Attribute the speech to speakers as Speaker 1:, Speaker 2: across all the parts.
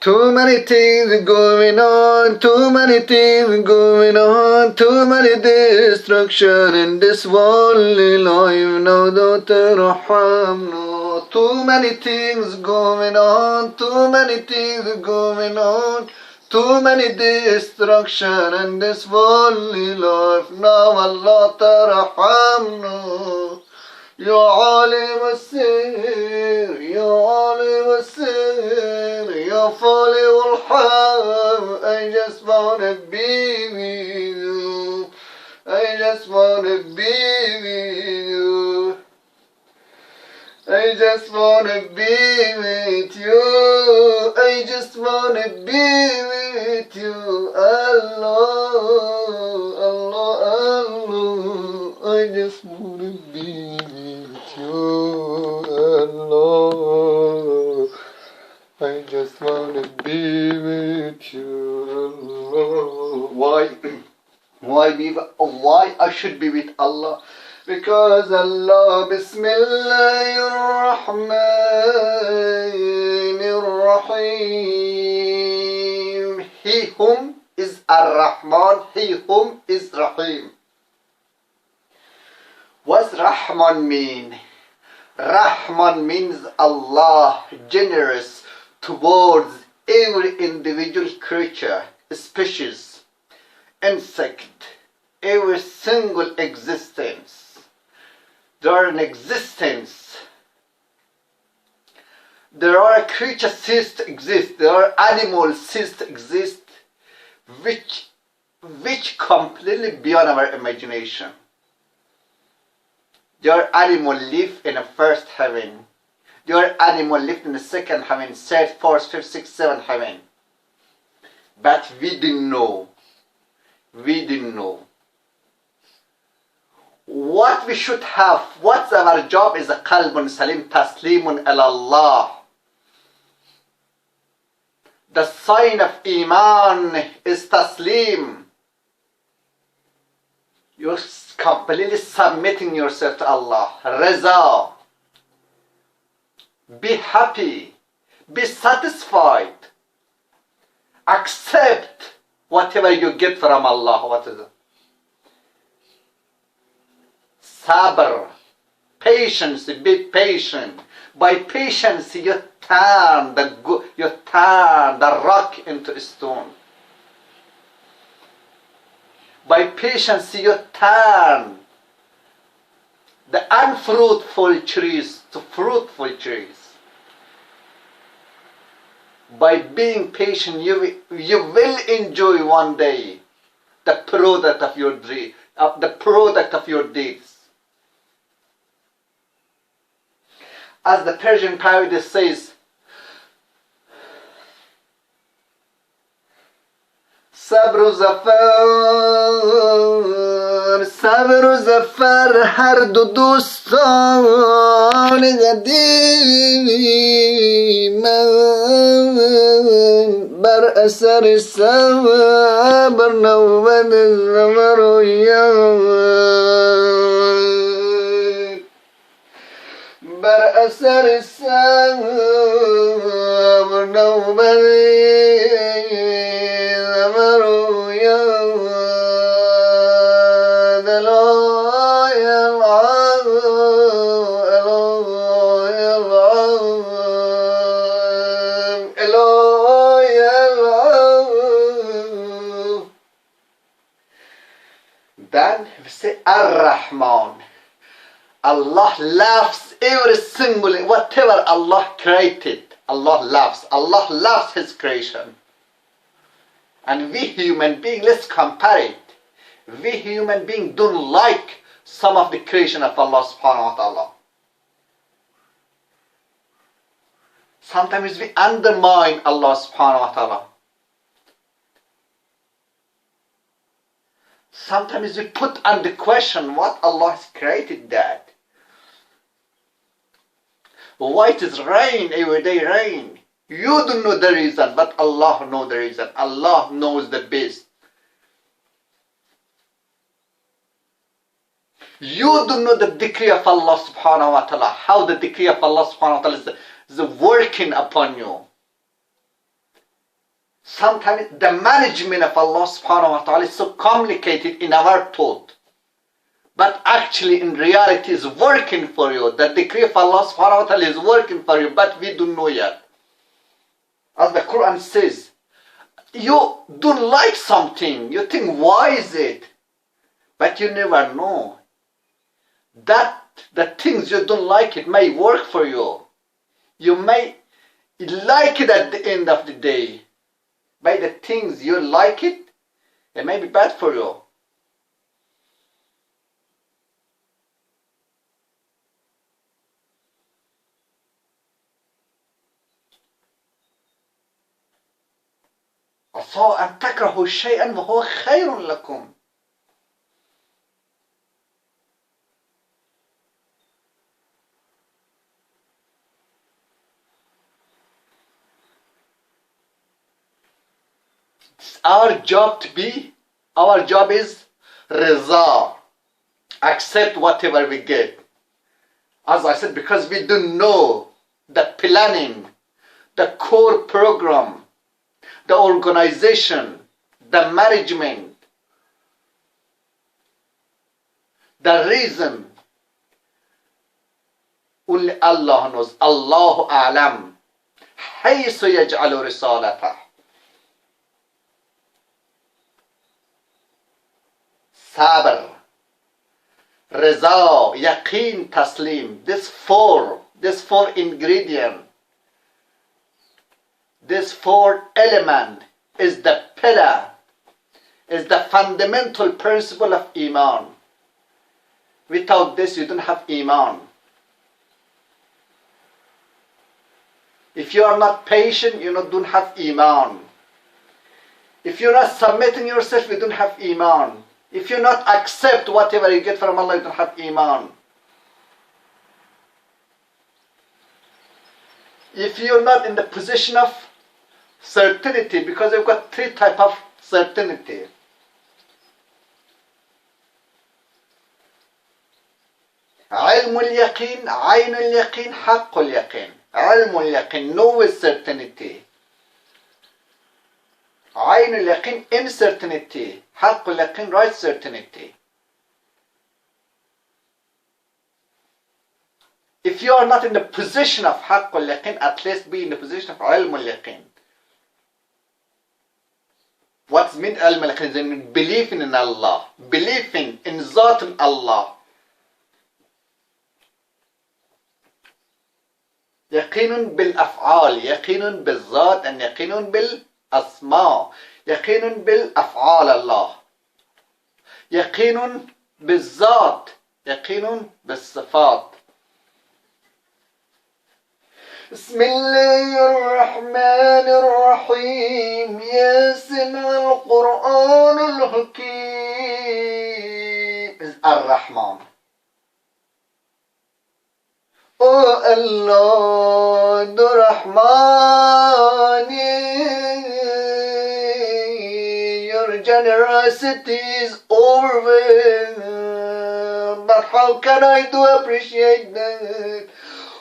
Speaker 1: Too many things going on, too many things going on, too many destruction in this worldly life. No, don't raham, no. Too many things going on, too many things going on, too many destruction in this worldly life. Now Allah tarham, no. يا عالم السر يا عالم السر يا فالي والحام. I just wanna be with you. I just wanna be with you. I just wanna be with you. I just wanna be with you. Allah, Allah, Allah. I just wanna be with you. Allah, I just wanna be with you. Allah. Why I should be with Allah? Because Allah, Bismillahir Rahmanir Rahim. He whom is Ar-Rahman, he whom is Rahim. What's Rahman mean? Rahman means Allah, generous towards every individual creature, species, insect, every single existence. There are an existence. There are creatures cease to exist. There are animals cease to exist, which completely beyond our imagination. Your animal live in the first heaven. Your animal lived in the second heaven, third, fourth, fifth, sixth, seventh heaven. But we didn't know. We didn't know. What we should have, what's our job is a qalbun salim taslimun Allah. The sign of Iman is taslim. You're completely submitting yourself to Allah. Reza. Be happy. Be satisfied. Accept whatever you get from Allah. What is it? Sabr. Patience. Be patient. By patience you turn the rock into a stone. By patience you turn the unfruitful trees to fruitful trees. By being patient you will enjoy one day the product of your dream, the product of your deeds. As the Persian poet says, صبر زفر هر دو دوستان قدیم بر اثر صبر نوبت زمر و بر اثر صبر نوبت Then we say Ar-Rahman. Allah loves every single, whatever Allah created, Allah loves. Allah loves His creation. And we human beings, let's compare it. We human beings don't like some of the creation of Allah subhanahu wa ta'ala. Sometimes we undermine Allah subhanahu wa ta'ala. Sometimes we put under question what Allah has created that. Why it is rain, every day rain? You don't know the reason, but Allah knows the reason. Allah knows the best. You don't know the decree of Allah subhanahu wa ta'ala, how the decree of Allah subhanahu wa ta'ala is working upon you. sometimes the management of Allah subhanahu wa ta'ala is so complicated in our thought. But actually in reality is working for you. The decree of Allah subhanahu wa ta'ala is working for you, but we don't know yet. As the Quran says, you don't like something, you think, why is it? But you never know that the things you don't like, it may work for you. You may like it at the end of the day. By the things you like it may be bad for you. عسى أن تكرهوا شيئا وهو خير لكم. It's our job is رضا, accept whatever we get. As I said, because we don't know the planning, the core program, the organization, the management, the reason. Only Allah knows. Allahu a'lam. حيث يجعل رسالته. Sabr, Reza, Yaqeen, Taslim. This four ingredient, this four element is the pillar, is the fundamental principle of Iman. Without this, you don't have Iman. If you are not patient, you don't have Iman. If you're not submitting yourself, you don't have Iman. If you not accept whatever you get from Allah, you don't have Iman. If you're not in the position of certainty, because you've got three types of certainty. علم اليقين, عين اليقين, حق اليقين. علم اليقين, know with certainty. عين اليقين, uncertainty. حق اليقين, right certainty. If you are not in the position of حق اليقين, at least be in the position of علم اليقين. What's mean علم اليقين? Believing in Allah, believing in ذات Allah. يقين بالأفعال, يقين بالذات, and يقين بالأسماء. يقين بالأفعال الله. يقين بالذات, يقين بالصفات. بسم الله الرحمن الرحيم. ياسين القرآن الحكيم. الرحمن. Oh Allah, the Rahman, your generosity is overwhelming, but how can I do appreciate that?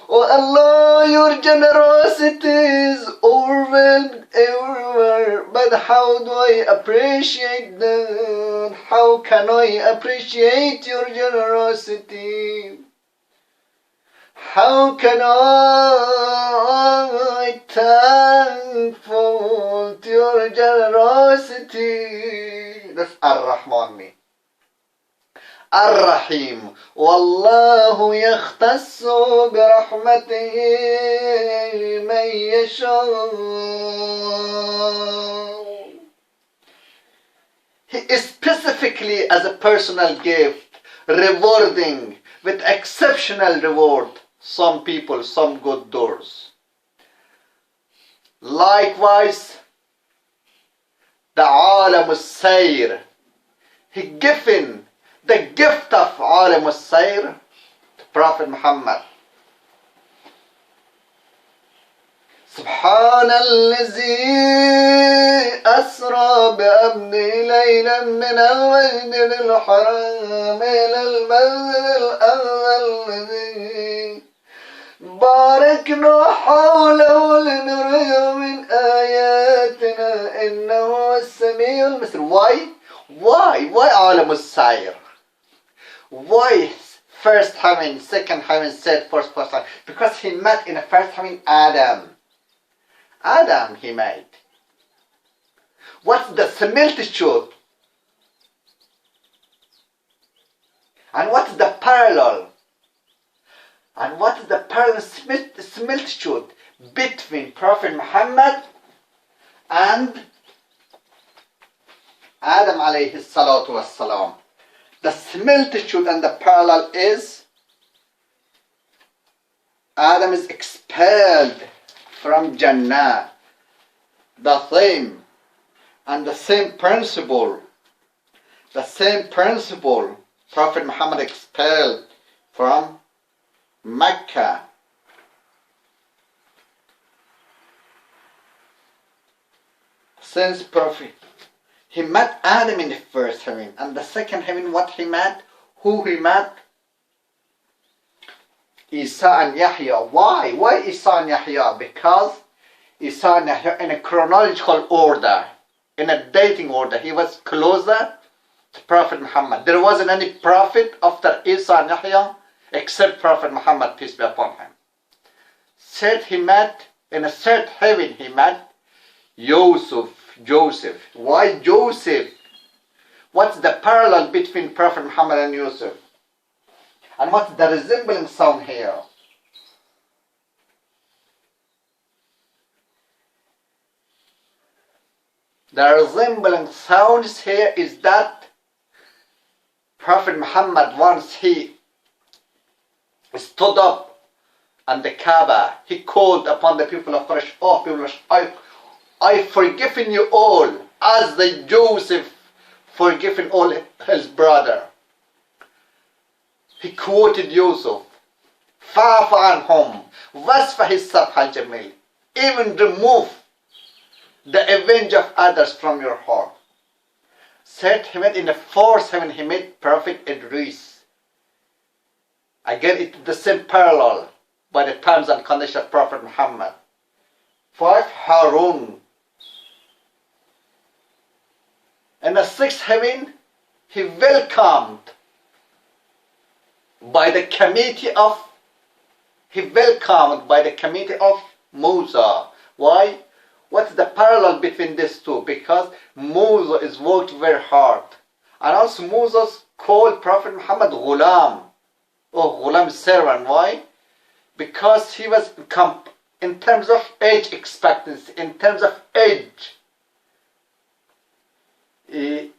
Speaker 1: Oh Allah, your generosity is overwhelmed everywhere, but how do I appreciate that? How can I appreciate your generosity? How can I thankful to your generosity? That's Ar-Rahman me. Ar-Rahim. Wallahu yakhtassu bi rahmatihi man yasha. He is specifically as a personal gift, rewarding with exceptional reward some people, some good doors. Likewise, the Alam al-Sayr, he given the gift of Alam al-Sayr to Prophet Muhammad. سبحان الذي أسرى بعبده ليلا من المسجد الحرام إلى المسجد الأقصى الذي باركنا حوله لنريه من آياتنا إنه السميع البصير. Why? Why عالم السائر? Why first heaven, second heaven, third, fourth heaven? Because he met in the first heaven Adam. Adam he made. What's the similitude? And what is the parallel? And what is the parallel similitude between Prophet Muhammad and Adam alayhi salatu wassalam? The similitude and the parallel is Adam is expelled from Jannah. The same and the same principle. Prophet Muhammad expelled from Mecca. Since Prophet, he met Adam in the first heaven, and the second heaven, what he met? Who he met? Isa and Yahya. Why? Why Isa and Yahya? Because Isa and Yahya in a chronological order, in a dating order, he was closer to Prophet Muhammad. There wasn't any prophet after Isa and Yahya except Prophet Muhammad, peace be upon him. Said he met, in a third heaven he met Joseph. Why Joseph? What's the parallel between Prophet Muhammad and Joseph? And what's the resembling sound here? The resembling sounds here is that Prophet Muhammad, once he stood up on the Kaaba, he called upon the people of Quraysh, "Oh people of Quraysh, I've forgiven you all, as the Joseph forgiven all his brother." He quoted Yusuf, "Fa'fu anhum, wasfah as-safh al-jamil." Even remove the revenge of others from your heart. Said he met in the fourth heaven, he met Prophet Idris. Again, it's the same parallel by the times and conditions of Prophet Muhammad. Five, Harun. In the sixth heaven, he welcomed by the committee of Musa. Why? What's the parallel between these two? Because Moses worked very hard. And also Moses called Prophet Muhammad Ghulam. Oh, Ghulam servant. Why? Because he was, in terms of age expectancy, in terms of age, he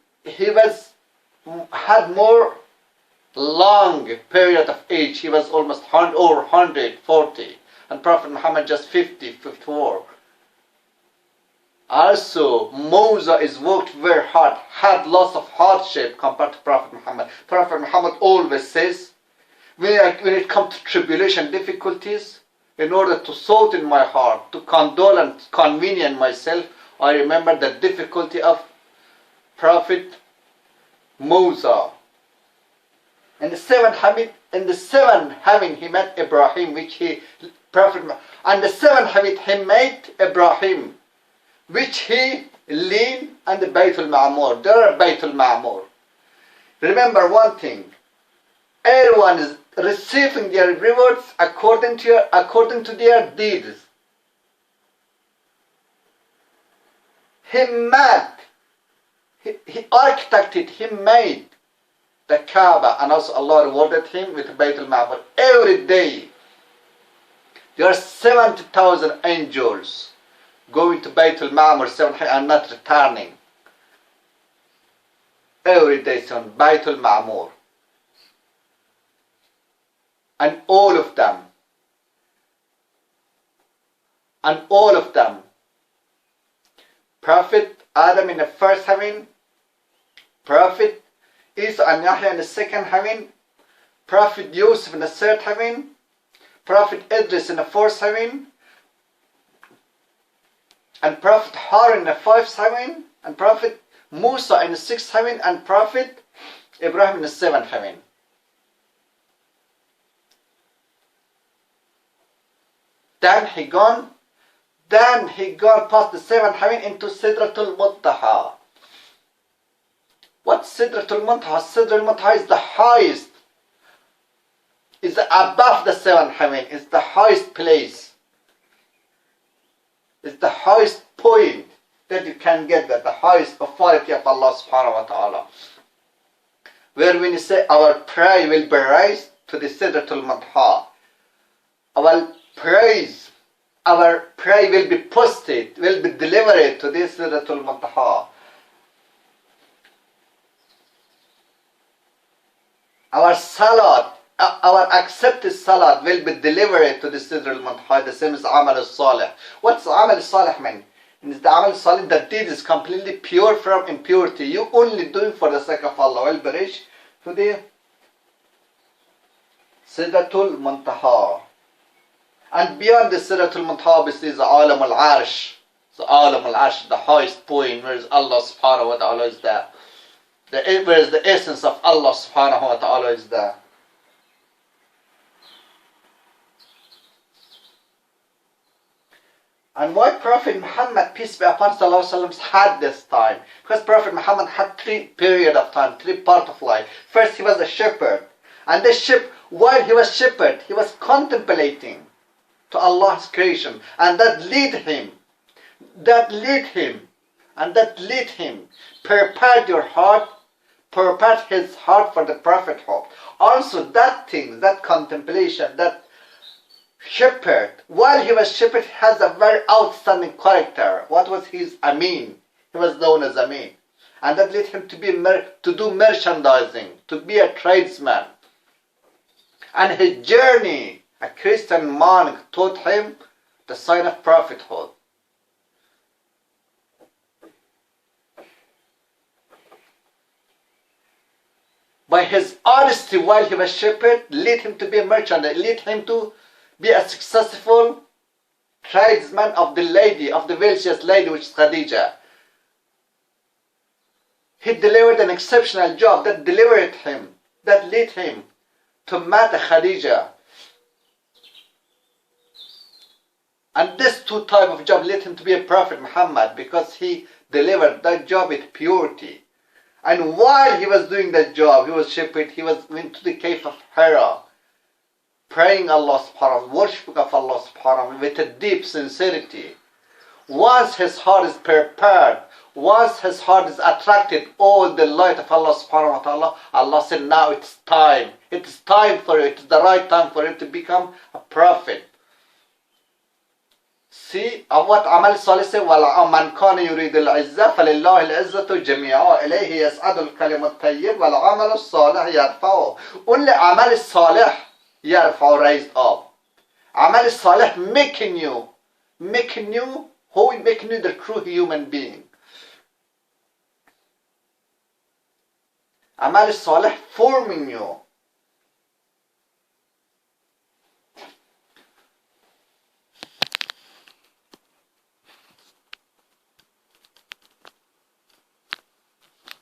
Speaker 1: had more long period of age. He was almost over 140. And Prophet Muhammad just 54. Also, Moses worked very hard, had lots of hardship compared to Prophet Muhammad. Prophet Muhammad always says, when it comes to tribulation, difficulties, in order to soften my heart, to condole and convenience myself, I remember the difficulty of Prophet Moses. In the seventh heaven, he met Ibrahim, and the seventh heaven he met Ibrahim, which he leaned on the Bayt al-Ma'mur. There are Bayt al-Ma'mur. Remember one thing, everyone is receiving their rewards according to their deeds. He architected, he made the Kaaba, and also Allah rewarded him with Bayt al-Ma'mur. Every day, there are 70,000 angels going to Bayt al-Ma'mur and not returning. Every day on Bayt al-Ma'mur. And all of them, Prophet Adam in the first heaven, Prophet Isa and Yahya in the second heaven, Prophet Yusuf in the third heaven, Prophet Idris in the fourth heaven, and Prophet Harun in the fifth heaven, and Prophet Musa in the sixth heaven, and Prophet Ibrahim in the seventh heaven. Then he gone Then he got past the 7 heaven into Sidratul Muntaha. What's Sidratul Muntaha? Sidratul Muntaha is the highest. Is above the 7 heaven. It's the highest place. It's the highest point that you can get that. The highest authority of Allah subhanahu wa ta'ala. Where when you say our prayer will be raised to the Sidratul Muntaha. Our prayer will be posted, will be delivered to this Sidratul Muntaha. Our salat, our accepted salat will be delivered to the Sidratul Muntaha. The same as Amal al-Salih. What's Amal al-Salih mean? It's the Amal al-Salih, the deed is completely pure from impurity. You only do it for the sake of Allah. Will be reached to the Sidratul Muntaha. And beyond the Sidratul Muntaha is the Alam al-Arsh. The Alam al-Arsh, the highest point where Allah subhanahu wa ta'ala is there. Where is the essence of Allah subhanahu wa ta'ala is there. And why Prophet Muhammad, peace be upon him, had this time? Because Prophet Muhammad had 3 periods of time, 3 parts of life. First, he was a shepherd. And while he was shepherd, he was contemplating to Allah's creation. And that led him. Prepared your heart, prepared his heart for the prophethood. Also that thing, that contemplation, that shepherd, while he was shepherd, has a very outstanding character. What was his Amin? He was known as Amin. And that led him to do merchandising, to be a tradesman. And his journey, a Christian monk taught him the sign of prophethood. By his honesty while he was shepherd, led him to be a merchant, led him to be a successful tradesman of the wealthiest lady, which is Khadija. He delivered an exceptional job that led him to marry Khadija. And this 2 types of job led him to be a Prophet Muhammad, because he delivered that job with purity. And while he was doing that job, he was shepherd, he went to the cave of Hira, praying Allah subhanahu wa ta'ala, worshiping of Allah subhanahu wa ta'ala with a deep sincerity. Once his heart is prepared, once his heart is attracted, all the light of Allah subhanahu wa ta'ala, Allah said, now it's time. It is time for you, it is the right time for you to become a prophet. See what Amal Salih said, وَمَنْ كَانَ يُرِيدُ الْعِزَّةَ فَلِلَّهِ الْعِزَّةُ جَمِيعًا إِلَيْهِ يَسْعَدُ الْكَلِمُ الطَّيِّبُ وَالْعَمَلُ الصَّالِحُ يَرْفَعُهُ. Only Amal Salih يَرْفَعُ, raised up. Amal Salih making you, who will make you the true human being. Amal Salih forming you.